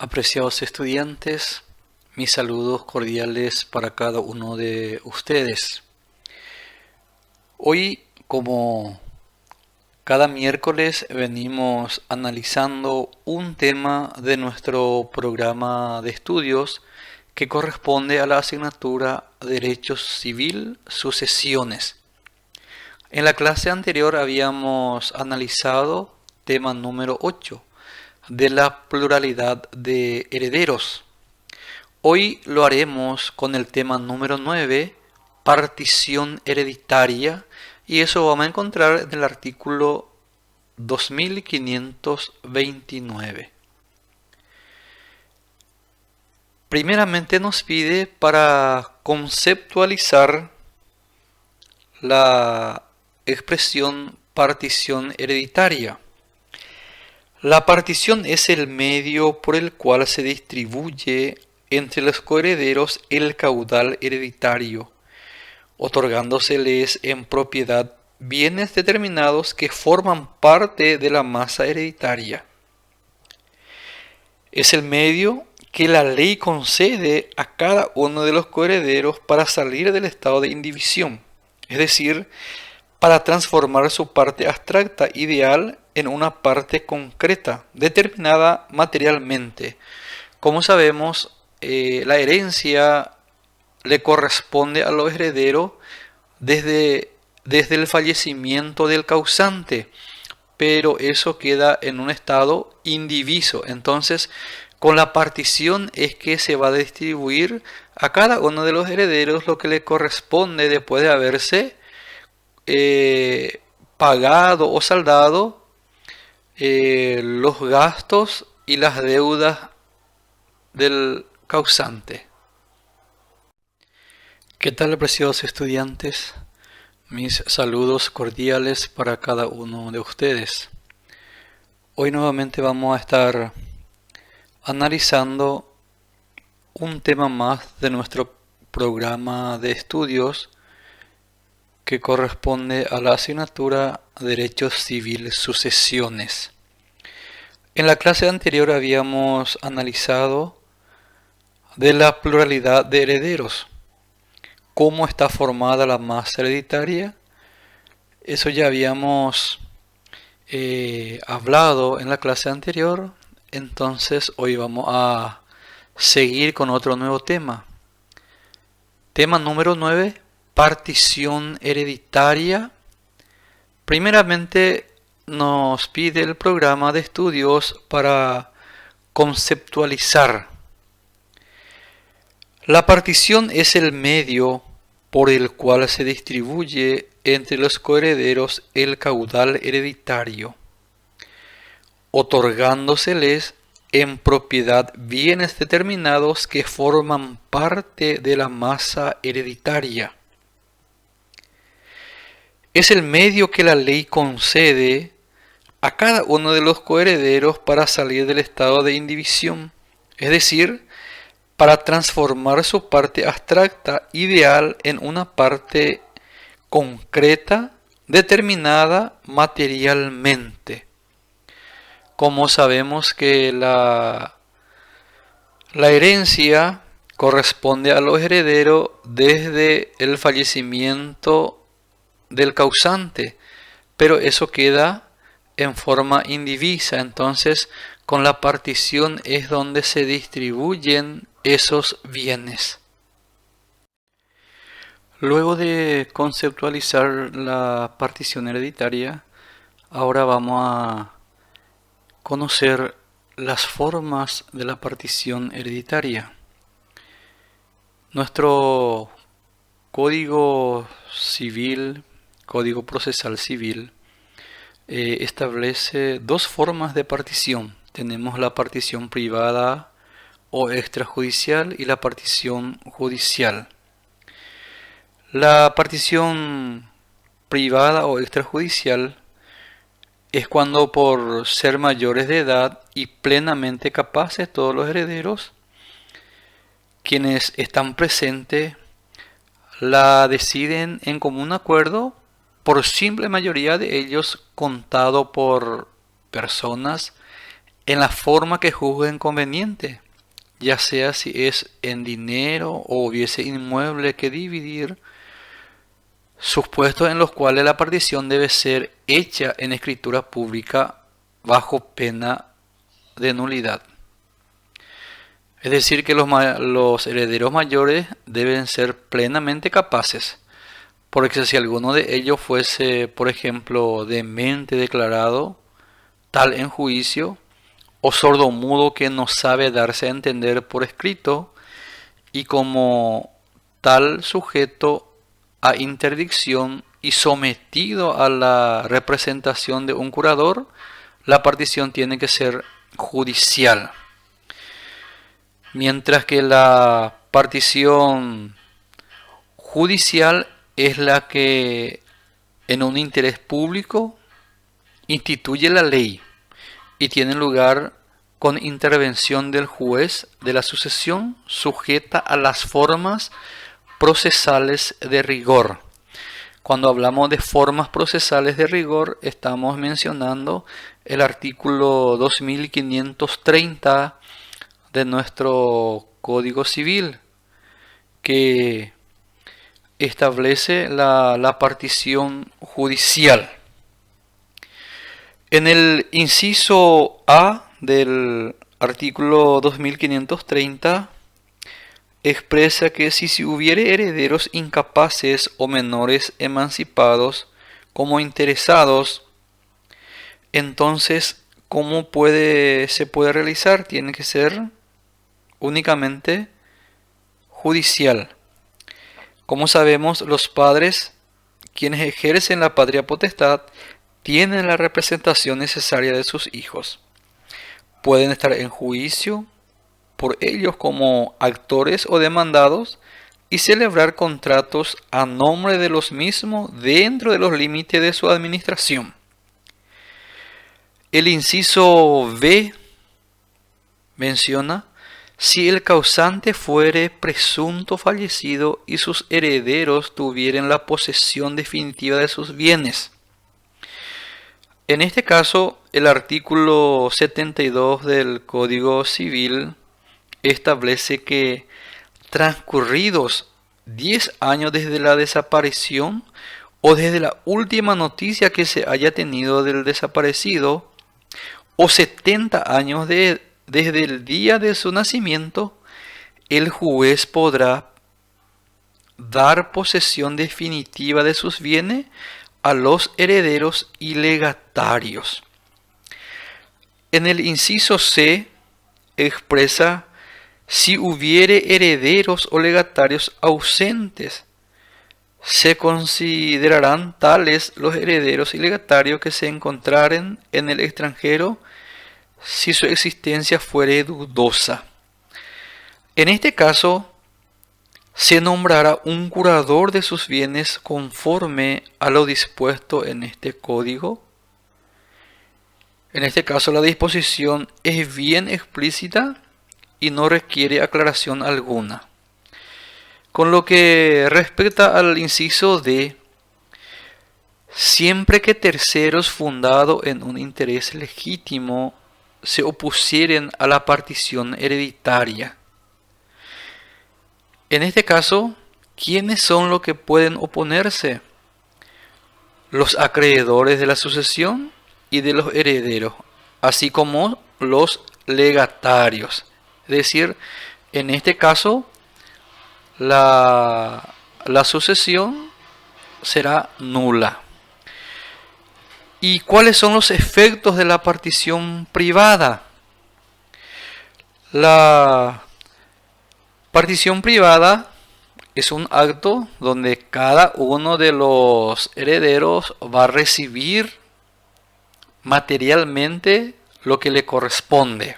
Apreciados estudiantes, mis saludos cordiales para cada uno de ustedes. Hoy, como cada miércoles, venimos analizando un tema de nuestro programa de estudios que corresponde a la asignatura Derecho Civil, Sucesiones. En la clase anterior habíamos analizado tema número 8 de la pluralidad de herederos. Hoy lo haremos con el tema número 9, partición hereditaria, y eso vamos a encontrar en el artículo 2529. Primeramente nos pide para conceptualizar la expresión partición hereditaria. La partición es el medio por el cual se distribuye entre los coherederos el caudal hereditario, otorgándoseles en propiedad bienes determinados que forman parte de la masa hereditaria. Es el medio que la ley concede a cada uno de los coherederos para salir del estado de indivisión, es decir, para transformar su parte abstracta ideal en una parte concreta, determinada materialmente. Como sabemos, la herencia le corresponde a los herederos desde el fallecimiento del causante, pero eso queda en un estado indiviso. Entonces, con la partición es que se va a distribuir a cada uno de los herederos lo que le corresponde después de haberse pagado o saldado los gastos y las deudas del causante. ¿Qué tal, apreciados estudiantes? Mis saludos cordiales para cada uno de ustedes. Hoy nuevamente vamos a estar analizando un tema más de nuestro programa de estudios que corresponde a la asignatura Derecho Civil, Sucesiones. En la clase anterior habíamos analizado de la pluralidad de herederos, cómo está formada la masa hereditaria. Eso ya habíamos hablado en la clase anterior. Entonces hoy vamos a seguir con otro nuevo tema. Tema número 9, partición hereditaria. Primeramente nos pide el programa de estudios para conceptualizar. La partición es el medio por el cual se distribuye entre los coherederos el caudal hereditario, otorgándoseles en propiedad bienes determinados que forman parte de la masa hereditaria. Es el medio que la ley concede a cada uno de los coherederos para salir del estado de indivisión, es decir, para transformar su parte abstracta ideal en una parte concreta, determinada materialmente. Como sabemos que la herencia corresponde a los herederos desde el fallecimiento del causante, pero eso queda en forma indivisa. Entonces, con la partición es donde se distribuyen esos bienes. Luego de conceptualizar la partición hereditaria, ahora vamos a conocer las formas de la partición hereditaria. Nuestro Código Civil, Código Procesal Civil, establece dos formas de partición. Tenemos la partición privada o extrajudicial y la partición judicial. La partición privada o extrajudicial es cuando, por ser mayores de edad y plenamente capaces, todos los herederos, quienes están presentes, la deciden en común acuerdo por simple mayoría de ellos, contado por personas en la forma que juzguen conveniente, ya sea si es en dinero o hubiese inmueble que dividir, supuestos en los cuales la partición debe ser hecha en escritura pública bajo pena de nulidad. Es decir, que los herederos mayores deben ser plenamente capaces, porque si alguno de ellos fuese, por ejemplo, demente declarado, tal en juicio, o sordomudo que no sabe darse a entender por escrito, y como tal sujeto a interdicción y sometido a la representación de un curador, la partición tiene que ser judicial. Mientras que la partición judicial es la que en un interés público instituye la ley y tiene lugar con intervención del juez de la sucesión, sujeta a las formas procesales de rigor. Cuando hablamos de formas procesales de rigor, estamos mencionando el artículo 2530 de nuestro Código Civil, que establece la partición judicial. En el inciso A del artículo 2530 expresa que si se hubiere herederos incapaces o menores emancipados como interesados, entonces ¿cómo se puede realizar? Tiene que ser únicamente judicial. Como sabemos, los padres, quienes ejercen la patria potestad, tienen la representación necesaria de sus hijos. Pueden estar en juicio por ellos como actores o demandados y celebrar contratos a nombre de los mismos dentro de los límites de su administración. El inciso B menciona: si el causante fuere presunto fallecido y sus herederos tuvieren la posesión definitiva de sus bienes. En este caso, el artículo 72 del Código Civil establece que transcurridos 10 años desde la desaparición o desde la última noticia que se haya tenido del desaparecido, o 70 años desde el día de su nacimiento, el juez podrá dar posesión definitiva de sus bienes a los herederos y legatarios. En el inciso C expresa: si hubiere herederos o legatarios ausentes, se considerarán tales los herederos y legatarios que se encontraren en el extranjero si su existencia fuere dudosa. En este caso, se nombrará un curador de sus bienes conforme a lo dispuesto en este código. En este caso, la disposición es bien explícita y no requiere aclaración alguna. Con lo que respecta al inciso D, siempre que terceros fundados en un interés legítimo se opusieren a la partición hereditaria. En este caso, ¿quiénes son los que pueden oponerse? Los acreedores de la sucesión y de los herederos, así como los legatarios. Es decir, en este caso, la sucesión será nula. ¿Y cuáles son los efectos de la partición privada? La partición privada es un acto donde cada uno de los herederos va a recibir materialmente lo que le corresponde.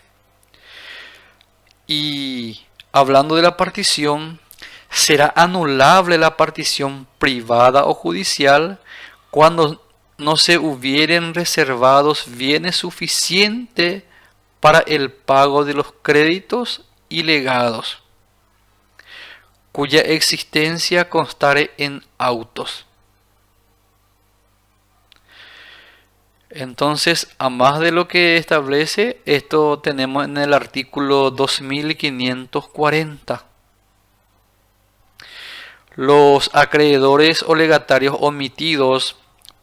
Y hablando de la partición, será anulable la partición privada o judicial cuando no se hubieren reservados bienes suficientes para el pago de los créditos y legados, cuya existencia constare en autos. Entonces, a más de lo que establece, esto tenemos en el artículo 2540. Los acreedores o legatarios omitidos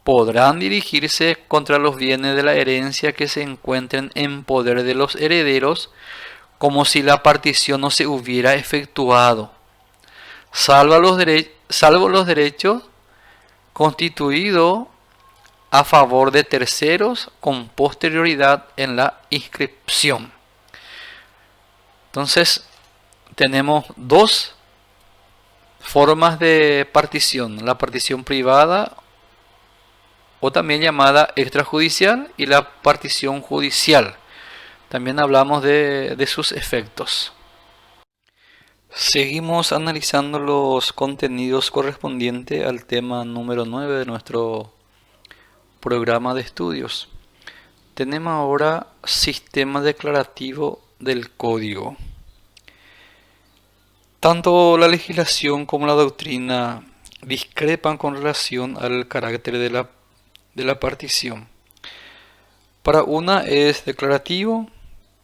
podrán dirigirse contra los bienes de la herencia que se encuentren en poder de los herederos, como si la partición no se hubiera efectuado, salvo los derechos constituidos a favor de terceros con posterioridad en la inscripción. Entonces, tenemos dos formas de partición: la partición privada, o también llamada extrajudicial, y la partición judicial. También hablamos de sus efectos. Seguimos analizando los contenidos correspondientes al tema número 9 de nuestro programa de estudios. Tenemos ahora sistema declarativo del código. Tanto la legislación como la doctrina discrepan con relación al carácter de la partición. Para una es declarativo,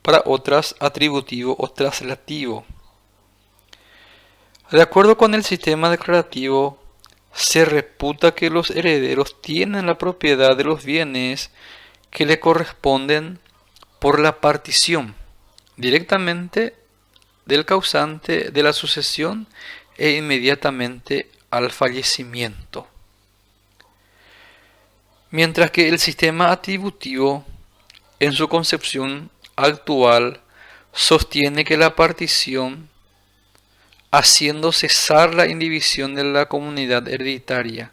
para otras atributivo o traslativo. De acuerdo con el sistema declarativo, se reputa que los herederos tienen la propiedad de los bienes que le corresponden por la partición, directamente del causante de la sucesión e inmediatamente al fallecimiento. Mientras que el sistema atributivo, en su concepción actual, sostiene que la partición, haciendo cesar la indivisión de la comunidad hereditaria,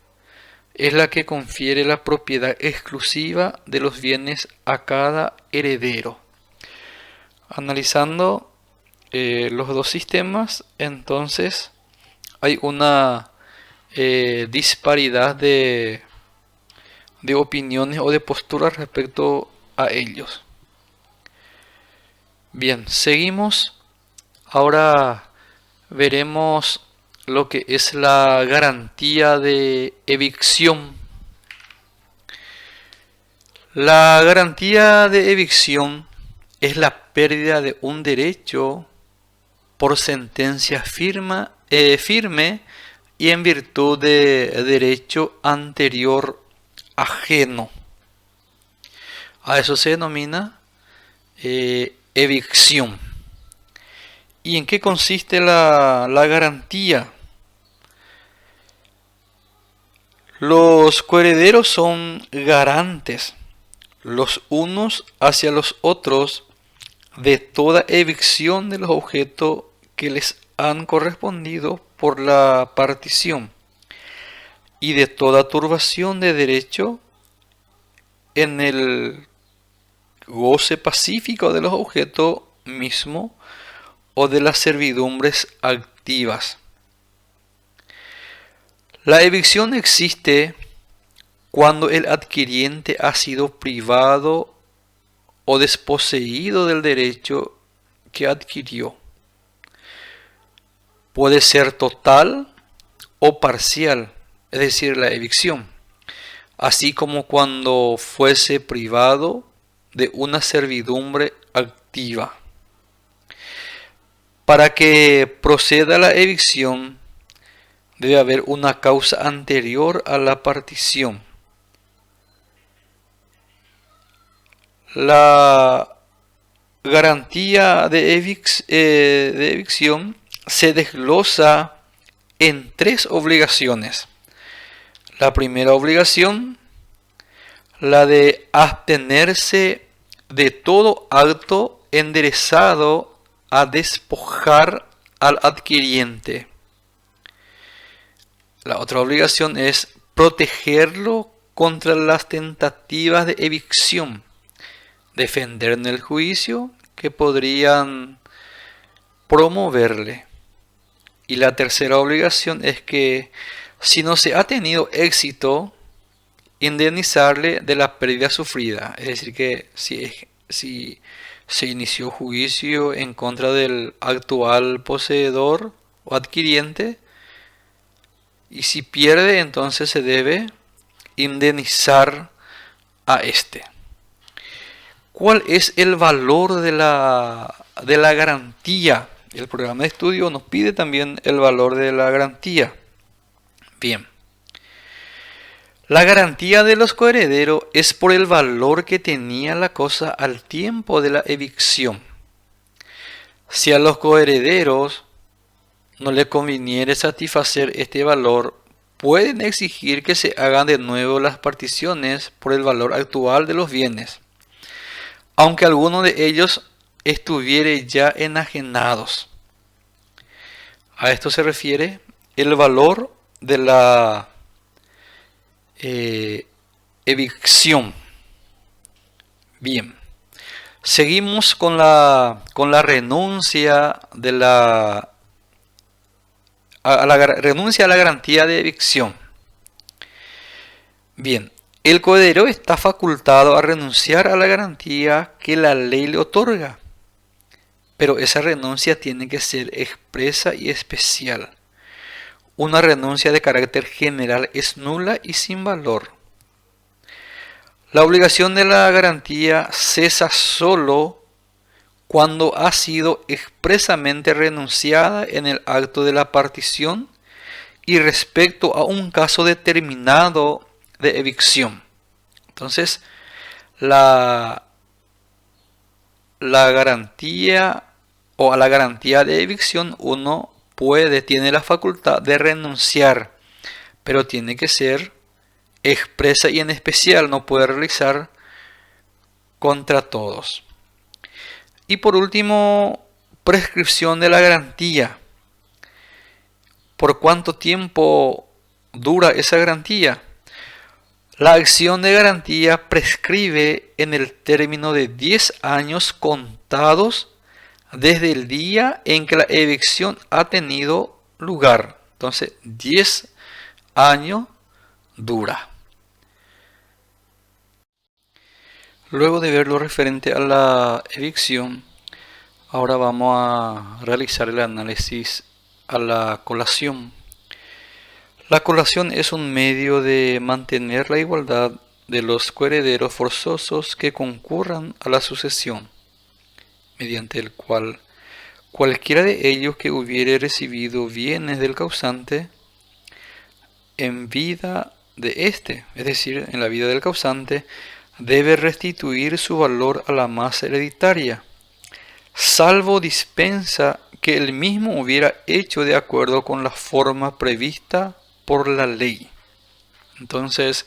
es la que confiere la propiedad exclusiva de los bienes a cada heredero. Analizando los dos sistemas, entonces hay una disparidad de opiniones o de posturas respecto a ellos. Bien, seguimos. Ahora veremos lo que es la garantía de evicción. La garantía de evicción es la pérdida de un derecho por sentencia firme y en virtud de derecho anterior ajeno. A eso se denomina evicción. ¿Y en qué consiste la garantía? Los coherederos son garantes, los unos hacia los otros, de toda evicción de los objetos que les han correspondido por la partición y de toda turbación de derecho en el goce pacífico de los objetos mismos o de las servidumbres activas. La evicción existe cuando el adquiriente ha sido privado o desposeído del derecho que adquirió. Puede ser total o parcial, es decir, la evicción, así como cuando fuese privado de una servidumbre activa. Para que proceda la evicción, debe haber una causa anterior a la partición. La garantía de evicción se desglosa en tres obligaciones. La primera obligación, la de abstenerse de todo acto enderezado a despojar al adquiriente. La otra obligación es protegerlo contra las tentativas de evicción, defender en el juicio que podrían promoverle. Y la tercera obligación es que, si no se ha tenido éxito, indemnizarle de la pérdida sufrida. Es decir, que si se inició juicio en contra del actual poseedor o adquiriente, y si pierde, entonces se debe indemnizar a este. ¿Cuál es el valor de la garantía? El programa de estudio nos pide también el valor de la garantía. Bien. La garantía de los coherederos es por el valor que tenía la cosa al tiempo de la evicción. Si a los coherederos no le conviniere satisfacer este valor, pueden exigir que se hagan de nuevo las particiones por el valor actual de los bienes, aunque alguno de ellos estuviere ya enajenados. A esto se refiere el valor de la evicción. Bien, seguimos con la renuncia de renuncia a la garantía de evicción. Bien, el coheredero está facultado a renunciar a la garantía que la ley le otorga, pero esa renuncia tiene que ser expresa y especial. Una renuncia de carácter general es nula y sin valor. La obligación de la garantía cesa solo cuando ha sido expresamente renunciada en el acto de la partición y respecto a un caso determinado de evicción. Entonces, la garantía o a la garantía de evicción uno tiene la facultad de renunciar, pero tiene que ser expresa y en especial, no puede realizar contra todos. Y por último, prescripción de la garantía. ¿Por cuánto tiempo dura esa garantía? La acción de garantía prescribe en el término de 10 años contados desde el día en que la evicción ha tenido lugar. Entonces, 10 años dura. Luego de ver lo referente a la evicción, ahora vamos a realizar el análisis a la colación. La colación es un medio de mantener la igualdad de los coherederos forzosos que concurran a la sucesión, mediante el cual cualquiera de ellos que hubiere recibido bienes del causante en vida de éste, es decir, en la vida del causante, debe restituir su valor a la masa hereditaria, salvo dispensa que él mismo hubiera hecho de acuerdo con la forma prevista por la ley. Entonces,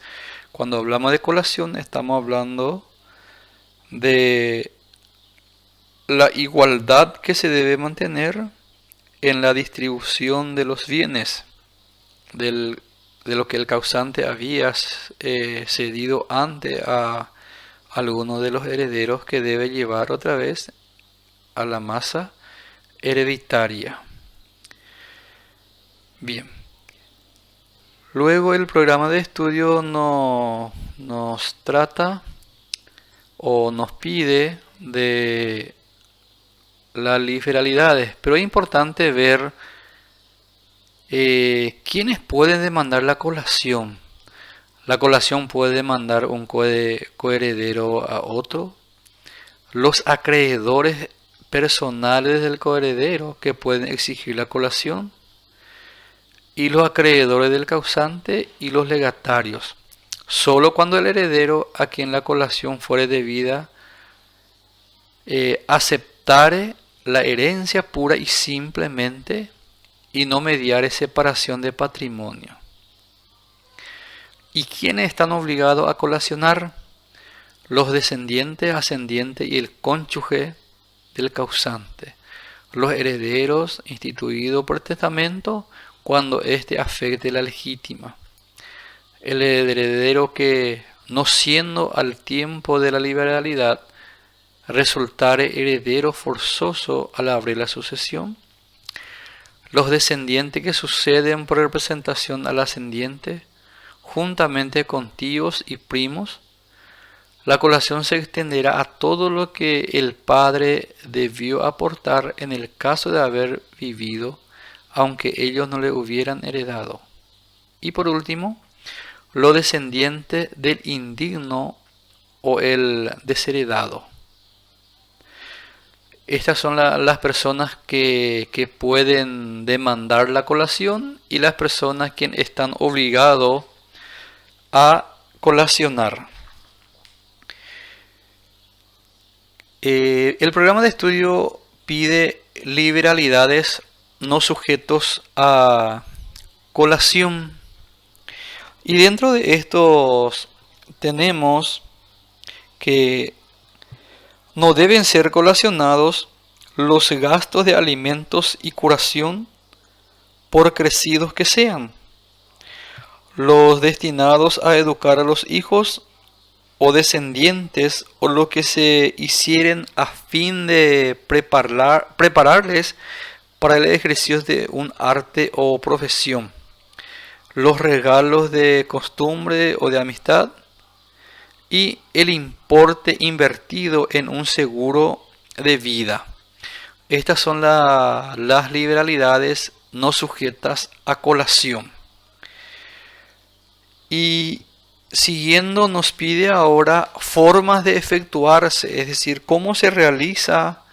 cuando hablamos de colación, estamos hablando de la igualdad que se debe mantener en la distribución de los bienes de lo que el causante había cedido antes a alguno de los herederos, que debe llevar otra vez a la masa hereditaria. Bien. Luego el programa de estudio nos trata o nos pide de las liberalidades, pero es importante ver quiénes pueden demandar la colación. La colación puede demandar un coheredero a otro, los acreedores personales del coheredero que pueden exigir la colación, y los acreedores del causante y los legatarios, solo cuando el heredero a quien la colación fuere debida aceptare la herencia pura y simplemente y no mediare separación de patrimonio. ¿Y quiénes están obligados a colacionar? Los descendientes, ascendientes y el cónyuge del causante, los herederos instituidos por testamento cuando éste afecte la legítima, el heredero que, no siendo al tiempo de la liberalidad, resultare heredero forzoso al abrir la sucesión, los descendientes que suceden por representación al ascendiente, juntamente con tíos y primos. La colación se extenderá a todo lo que el padre debió aportar en el caso de haber vivido, aunque ellos no le hubieran heredado. Y por último, los descendientes del indigno o el desheredado. Estas son las personas que pueden demandar la colación y las personas que están obligados a colacionar. El programa de estudio pide liberalidades no sujetos a colación. Y dentro de estos tenemos que no deben ser colacionados los gastos de alimentos y curación, por crecidos que sean, los destinados a educar a los hijos o descendientes, o lo que se hicieren a fin de prepararles para el ejercicio de un arte o profesión, los regalos de costumbre o de amistad, y el importe invertido en un seguro de vida. Estas son las liberalidades no sujetas a colación. Y siguiendo nos pide ahora formas de efectuarse, es decir, cómo se realiza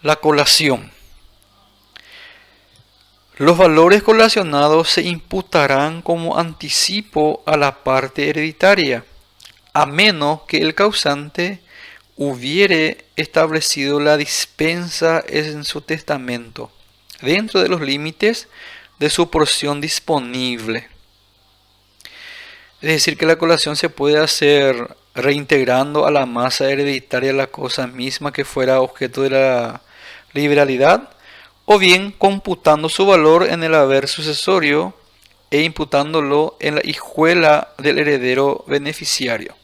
la colación. Los valores colacionados se imputarán como anticipo a la parte hereditaria, a menos que el causante hubiere establecido la dispensa en su testamento, dentro de los límites de su porción disponible. Es decir, que la colación se puede hacer reintegrando a la masa hereditaria la cosa misma que fuera objeto de la liberalidad, o bien computando su valor en el haber sucesorio e imputándolo en la hijuela del heredero beneficiario.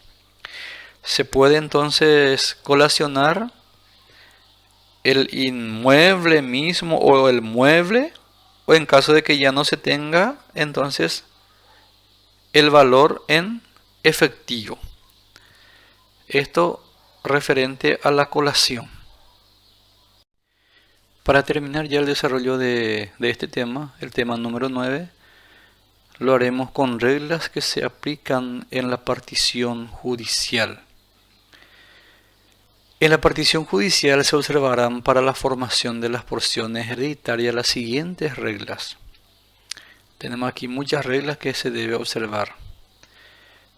Se puede entonces colacionar el inmueble mismo o el mueble, o en caso de que ya no se tenga, entonces el valor en efectivo. Esto referente a la colación. Para terminar ya el desarrollo de este tema, el tema número 9, lo haremos con reglas que se aplican en la partición judicial. En la partición judicial se observarán para la formación de las porciones hereditarias las siguientes reglas. Tenemos aquí muchas reglas que se debe observar.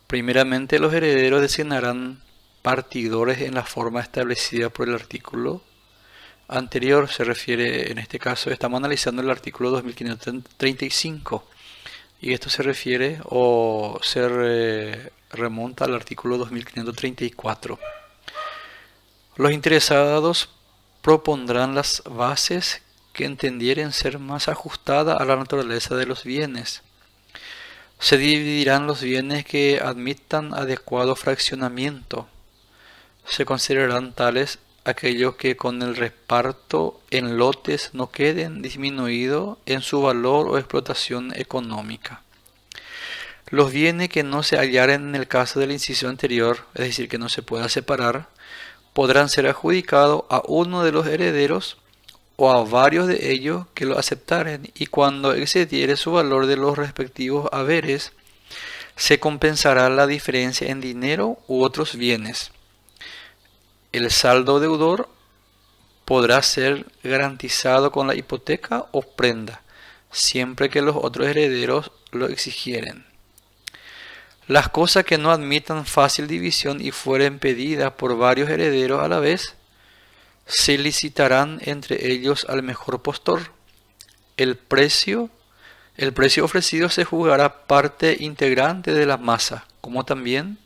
Primeramente, los herederos designarán partidores en la forma establecida por el artículo anterior. Se refiere, en este caso, estamos analizando el artículo 2535. Y esto se refiere o se remonta al artículo 2534. Los interesados propondrán las bases que entendieren ser más ajustadas a la naturaleza de los bienes. Se dividirán los bienes que admitan adecuado fraccionamiento. Se considerarán tales aquellos que con el reparto en lotes no queden disminuidos en su valor o explotación económica. Los bienes que no se hallaren en el caso de la inciso anterior, es decir, que no se pueda separar, podrán ser adjudicados a uno de los herederos o a varios de ellos que lo aceptaren, y cuando excediere su valor de los respectivos haberes, se compensará la diferencia en dinero u otros bienes. El saldo deudor podrá ser garantizado con la hipoteca o prenda, siempre que los otros herederos lo exigieren. Las cosas que no admitan fácil división y fueren pedidas por varios herederos a la vez, se licitarán entre ellos al mejor postor. El precio ofrecido se juzgará parte integrante de la masa, como también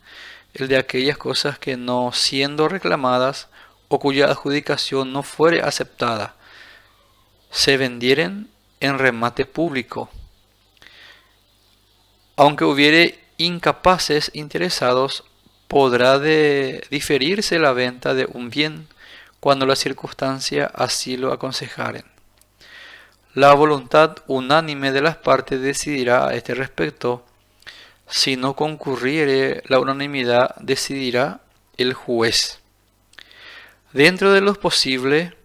el de aquellas cosas que, no siendo reclamadas o cuya adjudicación no fuere aceptada, se vendieren en remate público. Aunque hubiere incapaces interesados, podrá diferirse la venta de un bien cuando las circunstancias así lo aconsejaren. La voluntad unánime de las partes decidirá a este respecto. Si no concurriere la unanimidad, decidirá el juez. Dentro de lo posible,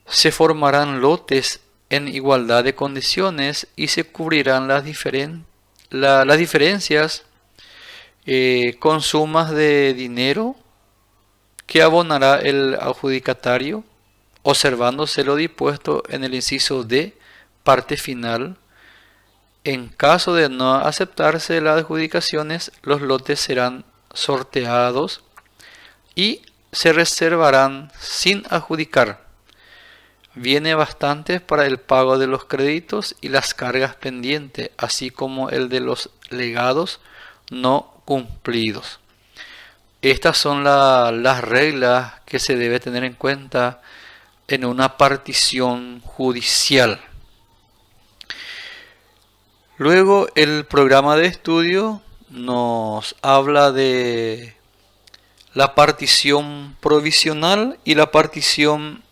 se formarán lotes en igualdad de condiciones y se cubrirán las diferencias con sumas de dinero que abonará el adjudicatario, observándose lo dispuesto en el inciso D, parte final. En caso de no aceptarse las adjudicaciones, los lotes serán sorteados y se reservarán sin adjudicar bienes bastantes para el pago de los créditos y las cargas pendientes, así como el de los legados no cumplidos. Estas son las reglas que se debe tener en cuenta en una partición judicial. Luego el programa de estudio nos habla de la partición provisional y la partición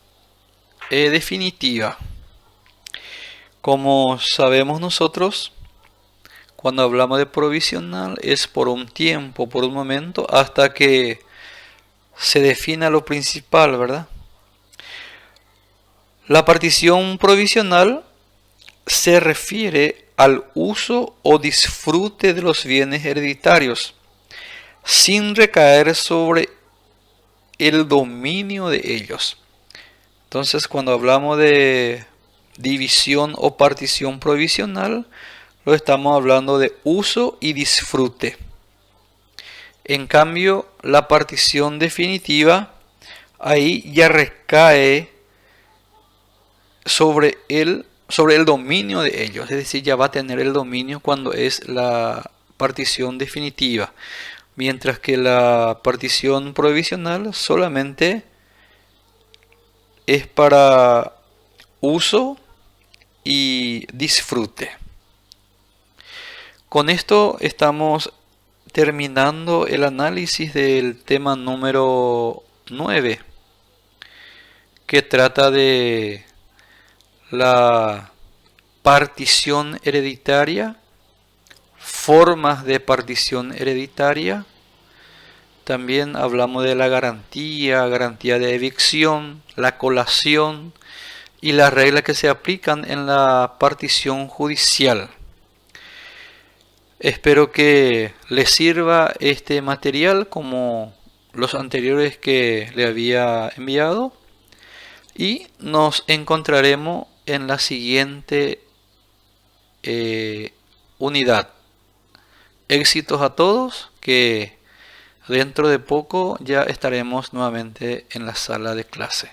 definitiva. Como sabemos nosotros, cuando hablamos de provisional es por un tiempo, por un momento, hasta que se defina lo principal, ¿verdad? La partición provisional se refiere al uso o disfrute de los bienes hereditarios, sin recaer sobre el dominio de ellos. Entonces, cuando hablamos de división o partición provisional, lo estamos hablando de uso y disfrute. En cambio, la partición definitiva, ahí ya recae sobre el dominio de ellos, es decir, ya va a tener el dominio cuando es la partición definitiva, mientras que la partición provisional solamente es para uso y disfrute. Con esto estamos terminando el análisis del tema número 9, que trata de la partición hereditaria, formas de partición hereditaria. También hablamos de la garantía de evicción, la colación y las reglas que se aplican en la partición judicial. Espero que les sirva este material como los anteriores que le había enviado y nos encontraremos en la siguiente unidad. Éxitos a todos, que dentro de poco ya estaremos nuevamente en la sala de clase.